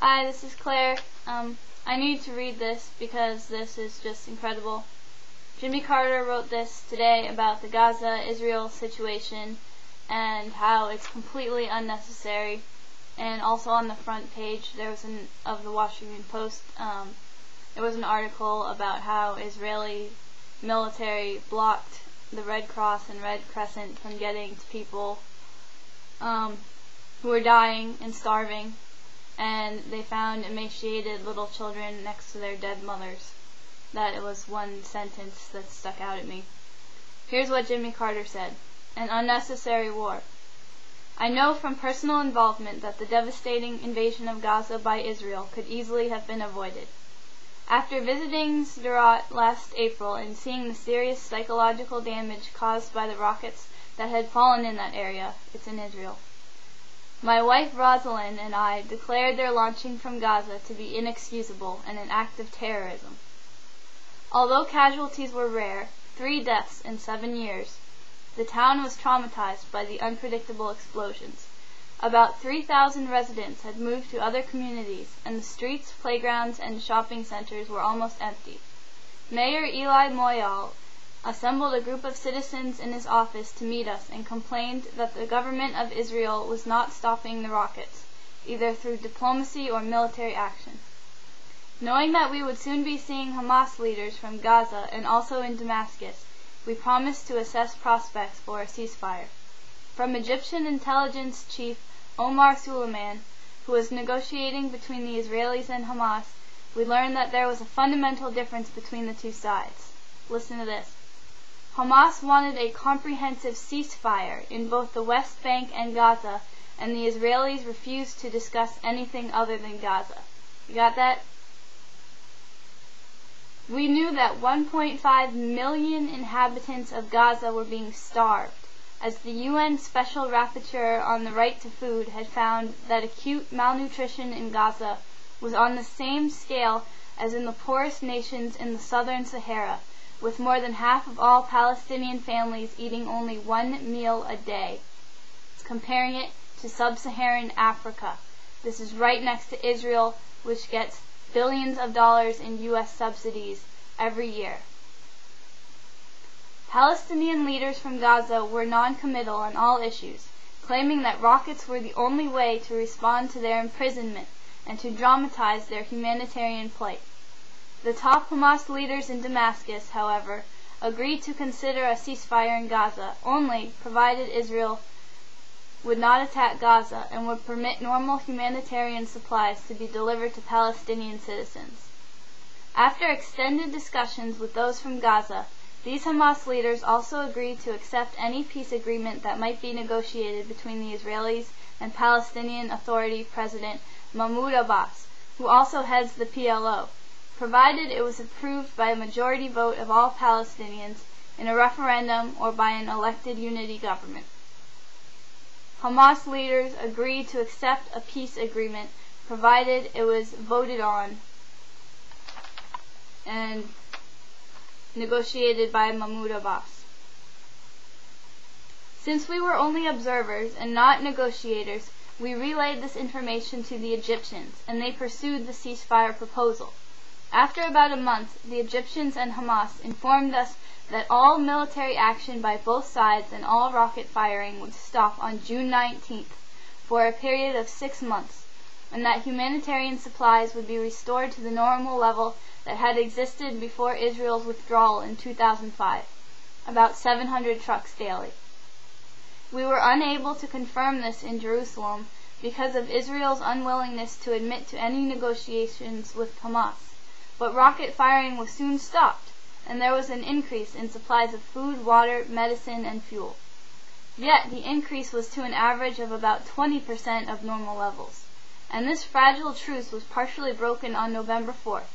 Hi, this is Claire. I need to read this because this is just incredible. Jimmy Carter wrote this today about the Gaza-Israel situation and how it's completely unnecessary. And also on the front page of the Washington Post, there was an article about how Israeli military blocked the Red Cross and Red Crescent from getting to people who were dying and starving, and they found emaciated little children next to their dead mothers. That was one sentence that stuck out at me. Here's what Jimmy Carter said: "An unnecessary war. I know from personal involvement that the devastating invasion of Gaza by Israel could easily have been avoided. After visiting Sderot last April and seeing the serious psychological damage caused by the rockets that had fallen in that area," it's in Israel, "my wife Rosalind and I declared their launching from Gaza to be inexcusable and an act of terrorism. Although casualties were rare, 3 deaths in 7 years, the town was traumatized by the unpredictable explosions. About 3,000 residents had moved to other communities, and the streets, playgrounds, and shopping centers were almost empty. Mayor Eli Moyal assembled a group of citizens in his office to meet us and complained that the government of Israel was not stopping the rockets, either through diplomacy or military action. Knowing that we would soon be seeing Hamas leaders from Gaza and also in Damascus, we promised to assess prospects for a ceasefire. From Egyptian intelligence chief Omar Suleiman, who was negotiating between the Israelis and Hamas, we learned that there was a fundamental difference between the two sides. Listen to this. Hamas wanted a comprehensive ceasefire in both the West Bank and Gaza, and the Israelis refused to discuss anything other than Gaza. You got that? We knew that 1.5 million inhabitants of Gaza were being starved, as the UN Special Rapporteur on the Right to Food had found that acute malnutrition in Gaza was on the same scale as in the poorest nations in the southern Sahara, with more than half of all Palestinian families eating only 1 meal a day. It's comparing it to sub-Saharan Africa. This is right next to Israel, which gets billions of dollars in U.S. subsidies every year. Palestinian leaders from Gaza were non-committal on all issues, claiming that rockets were the only way to respond to their imprisonment and to dramatize their humanitarian plight. The top Hamas leaders in Damascus, however, agreed to consider a ceasefire in Gaza only provided Israel would not attack Gaza and would permit normal humanitarian supplies to be delivered to Palestinian citizens. After extended discussions with those from Gaza, these Hamas leaders also agreed to accept any peace agreement that might be negotiated between the Israelis and Palestinian Authority President Mahmoud Abbas, who also heads the PLO, provided it was approved by a majority vote of all Palestinians in a referendum or by an elected unity government. Hamas leaders agreed to accept a peace agreement provided it was voted on and negotiated by Mahmoud Abbas. Since we were only observers and not negotiators, we relayed this information to the Egyptians, and they pursued the ceasefire proposal. After about a month, the Egyptians and Hamas informed us that all military action by both sides and all rocket firing would stop on June 19th for a period of 6 months, and that humanitarian supplies would be restored to the normal level that had existed before Israel's withdrawal in 2005, about 700 trucks daily. We were unable to confirm this in Jerusalem because of Israel's unwillingness to admit to any negotiations with Hamas, but rocket firing was soon stopped, and there was an increase in supplies of food, water, medicine, and fuel. Yet the increase was to an average of about 20% of normal levels, and this fragile truce was partially broken on November 4th.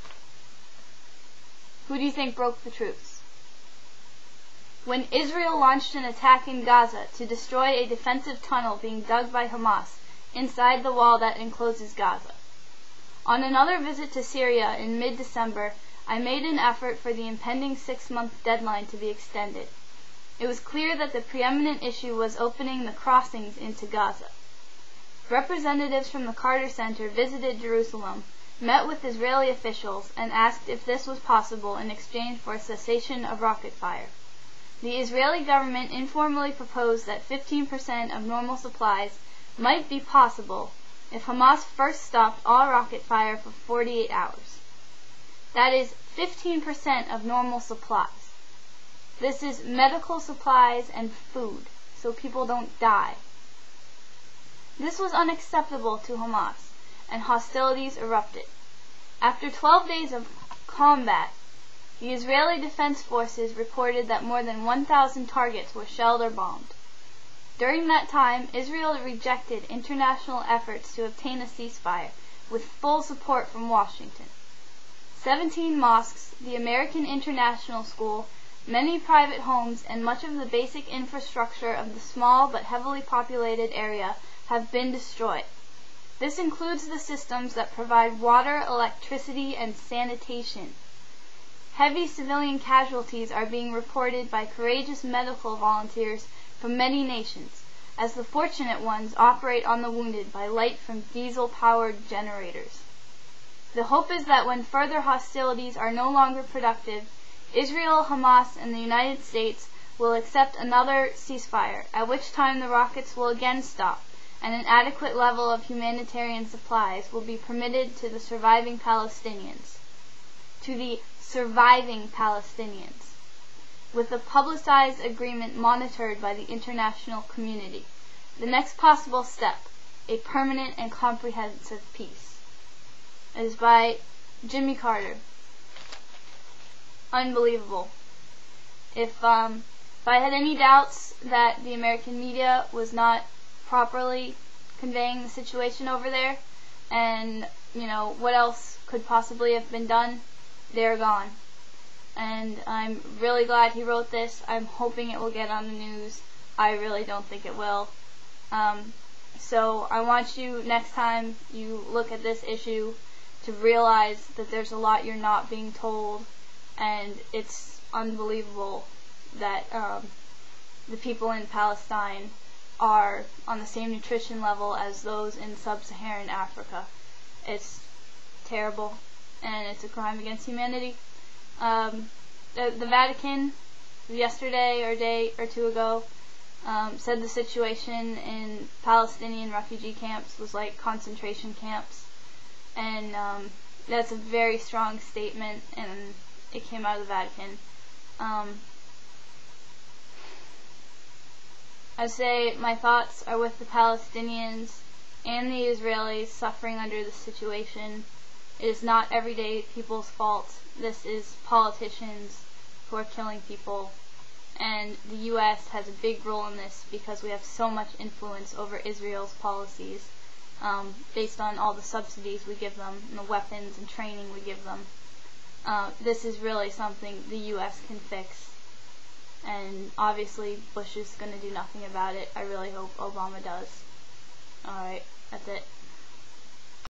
Who do you think broke the truce? When Israel launched an attack in Gaza to destroy a defensive tunnel being dug by Hamas inside the wall that encloses Gaza. On another visit to Syria in mid-December, I made an effort for the impending 6-month deadline to be extended. It was clear that the preeminent issue was opening the crossings into Gaza. Representatives from the Carter Center visited Jerusalem, met with Israeli officials, and asked if this was possible in exchange for a cessation of rocket fire. The Israeli government informally proposed that 15% of normal supplies might be possible if Hamas first stopped all rocket fire for 48 hours. That is 15% of normal supplies. This is medical supplies and food, so people don't die. This was unacceptable to Hamas, and hostilities erupted. After 12 days of combat, the Israeli Defense Forces reported that more than 1,000 targets were shelled or bombed. During that time, Israel rejected international efforts to obtain a ceasefire, with full support from Washington. 17 mosques, the American International School, many private homes, and much of the basic infrastructure of the small but heavily populated area have been destroyed. This includes the systems that provide water, electricity, and sanitation. Heavy civilian casualties are being reported by courageous medical volunteers from many nations, as the fortunate ones operate on the wounded by light from diesel-powered generators. The hope is that when further hostilities are no longer productive, Israel, Hamas, and the United States will accept another ceasefire, at which time the rockets will again stop, and an adequate level of humanitarian supplies will be permitted to the surviving Palestinians. With the publicized agreement monitored by the international community. The next possible step, a permanent and comprehensive peace. It is by Jimmy Carter. Unbelievable. If I had any doubts that the American media was not properly conveying the situation over there, and what else could possibly have been done, they're gone. And I'm really glad he wrote this. I'm hoping it will get on the news. I really don't think it will. So I want you, next time you look at this issue, to realize that there's a lot you're not being told, and it's unbelievable that the people in Palestine are on the same nutrition level as those in sub-Saharan Africa. It's terrible, and it's a crime against humanity. The Vatican, yesterday or a day or two ago, said the situation in Palestinian refugee camps was like concentration camps, and that's a very strong statement, and it came out of the Vatican. I say my thoughts are with the Palestinians and the Israelis suffering under this situation. It is not everyday people's fault. This is politicians who are killing people, and the U.S. has a big role in this because we have so much influence over Israel's policies based on all the subsidies we give them and the weapons and training we give them. This is really something the U.S. can fix, and obviously Bush is going to do nothing about it. I really hope Obama does. Alright, that's it.